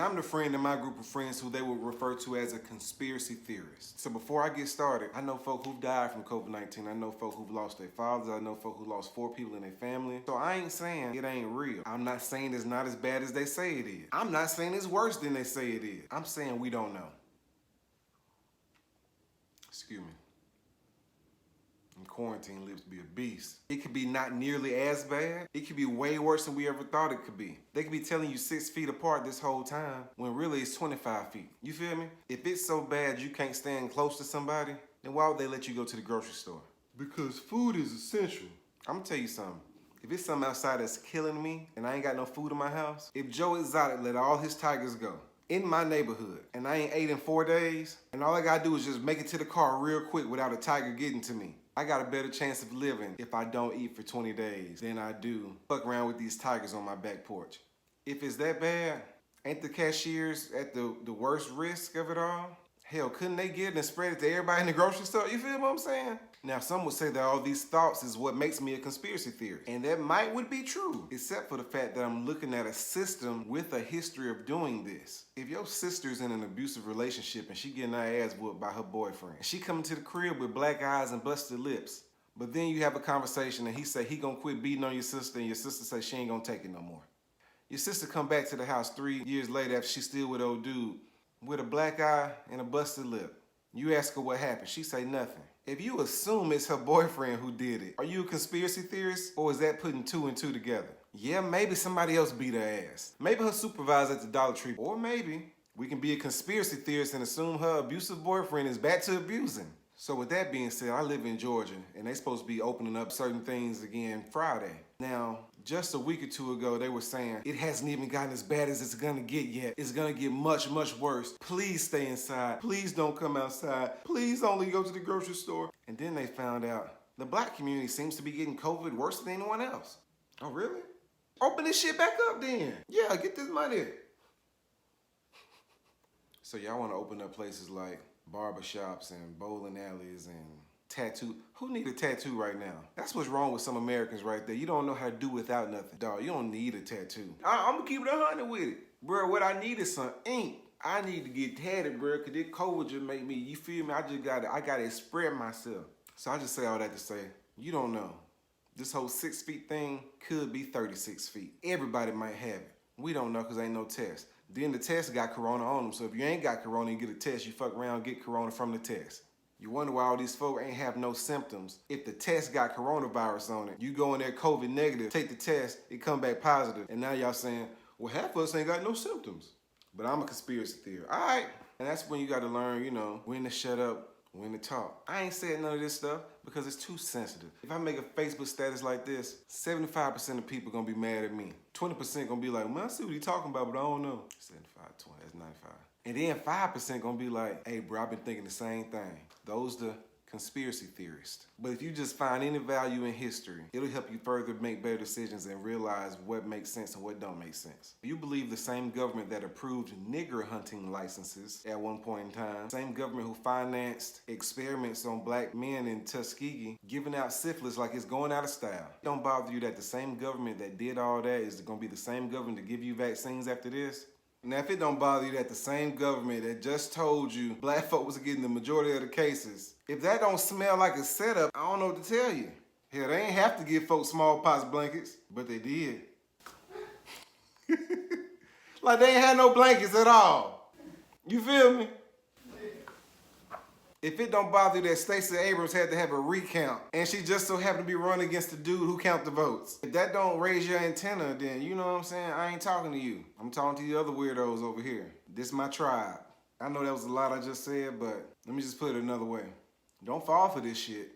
Now I'm the friend in my group of friends who they would refer to as a conspiracy theorist. So before I get started, I know folk who've died from COVID-19. I know folk who've lost their fathers. I know folk who lost 4 people in their family. So I ain't saying it ain't real. I'm not saying it's not as bad as they say it is. I'm not saying it's worse than they say it is. I'm saying we don't know. Excuse me. Quarantine lives to be a beast. It could be not nearly as bad. It could be way worse than we ever thought it could be. They could be telling you 6 feet apart this whole time when really it's 25 feet. You feel me? If it's so bad you can't stand close to somebody, then why would they let you go to the grocery store? Because food is essential. I'm gonna tell you something. If it's something outside that's killing me and I ain't got no food in my house, if Joe Exotic let all his tigers go in my neighborhood and I ain't ate in 4 days, and all I gotta do is just make it to the car real quick without a tiger getting to me, I got a better chance of living if I don't eat for 20 days than I do fuck around with these tigers on my back porch. If it's that bad, ain't the cashiers at the worst risk of it all? Hell, couldn't they get it and spread it to everybody in the grocery store? You feel what I'm saying? Now, some would say that all these thoughts is what makes me a conspiracy theorist. And that would be true, except for the fact that I'm looking at a system with a history of doing this. If your sister's in an abusive relationship and she getting her ass whooped by her boyfriend, and she coming to the crib with black eyes and busted lips, but then you have a conversation and he say he gonna quit beating on your sister and your sister say she ain't gonna take it no more. Your sister come back to the house 3 years later after she's still with old dude with a black eye and a busted lip. You ask her what happened, she say nothing. If you assume it's her boyfriend who did it, are you a conspiracy theorist or is that putting 2 and 2 together? Yeah, maybe somebody else beat her ass. Maybe her supervisor at the Dollar Tree. Or maybe we can be a conspiracy theorist and assume her abusive boyfriend is back to abusing. So with that being said, I live in Georgia and they supposed to be opening up certain things again Friday. Now, just a week or 2 ago, they were saying it hasn't even gotten as bad as it's gonna get yet. It's gonna get much, much worse. Please stay inside. Please don't come outside. Please only go to the grocery store. And then they found out the black community seems to be getting COVID worse than anyone else. Oh, really? Open this shit back up then. Yeah, get this money. So y'all wanna open up places like barbershops and bowling alleys and tattoo. Who need a tattoo right now? That's what's wrong with some Americans right there. You don't know how to do without nothing. Dog, you don't need a tattoo. I'm gonna keep it 100 with it. Bro, what I need is some ink. I need to get tatted, bro, because this COVID just make me, you feel me? I gotta express myself. So I just say all that to say, you don't know. This whole 6 feet thing could be 36 feet. Everybody might have it. We don't know because ain't no test. Then the test got corona on them. So if you ain't got corona, you get a test, you fuck around, get corona from the test. You wonder why all these folks ain't have no symptoms. If the test got coronavirus on it, you go in there COVID negative, take the test, it come back positive. And now y'all saying, well, half of us ain't got no symptoms. But I'm a conspiracy theorist. All right. And that's when you got to learn, you know, when to shut up, when to talk. I ain't saying none of this stuff because it's too sensitive. If I make a Facebook status like this, 75% of people gonna be mad at me. 20% gonna be like, man, I see what he talking about, but I don't know. 75, 20, that's 95. And then 5% gonna be like, hey, bro, I've been thinking the same thing. Those the conspiracy theorists. But if you just find any value in history, it'll help you further make better decisions and realize what makes sense and what don't make sense. You believe the same government that approved nigger hunting licenses at one point in time, same government who financed experiments on black men in Tuskegee, giving out syphilis like it's going out of style. Don't bother you that the same government that did all that is gonna be the same government to give you vaccines after this? Now, if it don't bother you that the same government that just told you black folk was getting the majority of the cases, if that don't smell like a setup, I don't know what to tell you. Hell, they ain't have to give folks smallpox blankets, but they did. Like they ain't had no blankets at all. You feel me? If it don't bother you that Stacey Abrams had to have a recount and she just so happened to be running against the dude who count the votes. If that don't raise your antenna, then you know what I'm saying? I ain't talking to you. I'm talking to the other weirdos over here. This my tribe. I know that was a lot I just said, but let me just put it another way. Don't fall for this shit.